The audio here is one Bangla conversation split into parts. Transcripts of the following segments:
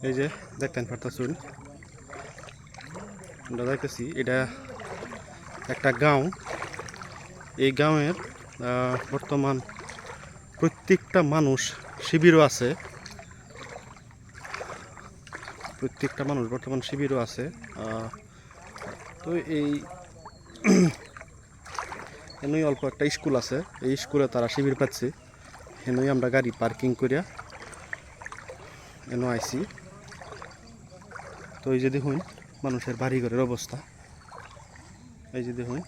এই যে দেখতেন পারতেছুন আমরা দেখতেছি এটা একটা গাঁও। এই গাঁয়ের বর্তমান প্রত্যেকটা মানুষ শিবিরও আছে, তো এই এনই অল্প একটা স্কুল আছে, এই স্কুলে তারা শিবির পাচ্ছে। এনই আমরা গাড়ি পার্কিং করিয়া এনো আইছি। তো এই যে দেখুন মানুষের বাড়িঘরের অবস্থা, এই যে দেখুন,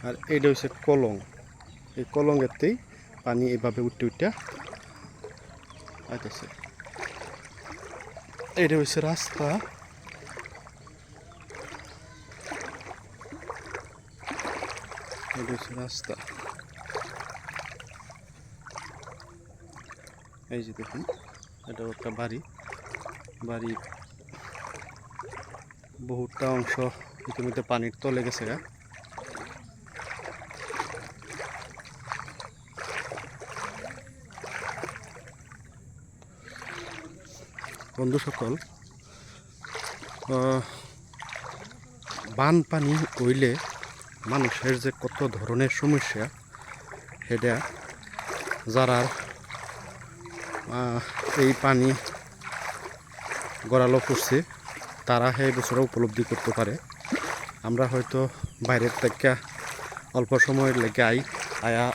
আর এইটা হচ্ছে কলং। এই কলঙ্গেরতেই পানি এইভাবে উঠতে আইতেছে। এটা হচ্ছে রাস্তা, এই যে দেখুন এটা একটা বাড়ির বহুটা অংশ ইতিমধ্যে পানির তলে গেছে গা। বন্ধু সকল, বানপানি হইলে মানুষের যে কত ধরনের সমস্যা, সেটা যারা এই পানি গড়ালো পড়ছে তারা এই বছরে উপলব্ধি করতে পারে। আমরা হয়তো বাইরের থেকে অল্প সময়ের লেগে আয়া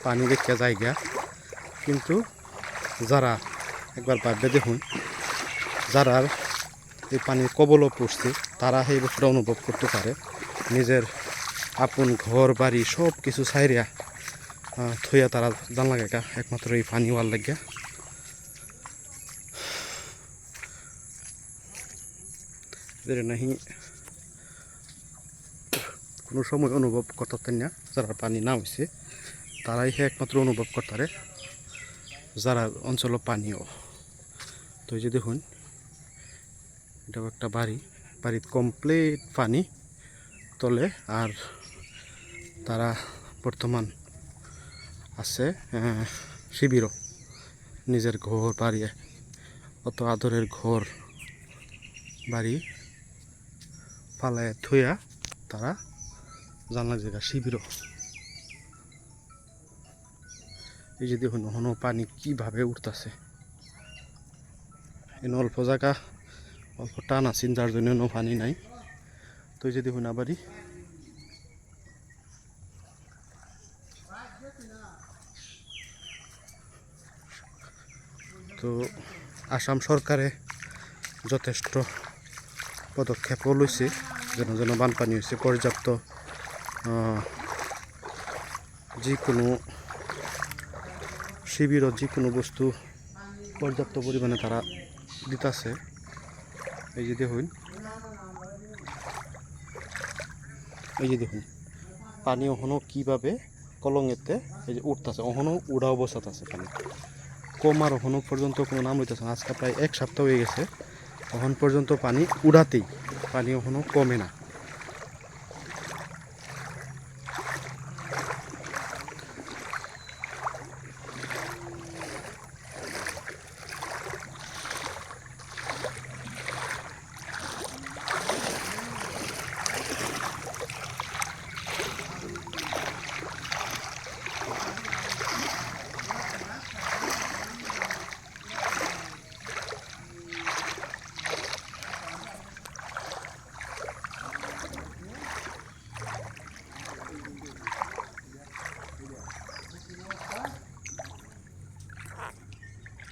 পানি দেখে জায়গা, কিন্তু যারা একবার ভাববে দেখুন, যারা এই পানির কবলও পড়ছে তারা এই বছর অনুভব করতে পারে। নিজের আপন ঘর বাড়ি সব কিছু ছাইরিয়া থইয়া তারা জানলা গেকা একমাত্র এই পানি ওয়ার লাগিয়া। নাহি কোনো সময় অনুভব করতেন না, যারা পানি না হয়েছে তারাই একমাত্র অনুভব করতে, যারা অঞ্চল পানিও। তো এই যে দেখুন এটাও একটা বাড়ির কমপ্লিট পানি তলে, আর তারা বর্তমান আছে শিবিরও। নিজের ঘর বাড়ি, অত আদরের ঘর বাড়ি পালায় থইয়া তারা জানলা জায়গা শিবিরও। এই যে দেখুন হনো পানি কিভাবে উঠতেছে। এনে অল্প জায়গা, অল্প টান আছেন, যার জন্য পানি নাই। তো এই যে দেখুন আবারই তো আসাম সরকারে যথেষ্ট পদক্ষেপও লইছে, যেন বানপানি হয়েছে পর্যাপ্ত যিকোনো শিবিরত যিকোনো বস্তু পর্যাপ্ত পরিমাণে তারা দিতেছে। এই যে দেখুন পানি ওখানো কীভাবে কলঙেতে এই যে উঠতেছে, ওখানো উড়া অবস্থাতে আছে পানি, কমার ওখানো পর্যন্ত কোনো নাম হইতেছে না। আজকে প্রায় এক সপ্তাহ হয়ে গেছে, তখন পর্যন্ত পানি উড়াতেই, পানি ওখানো কমে না।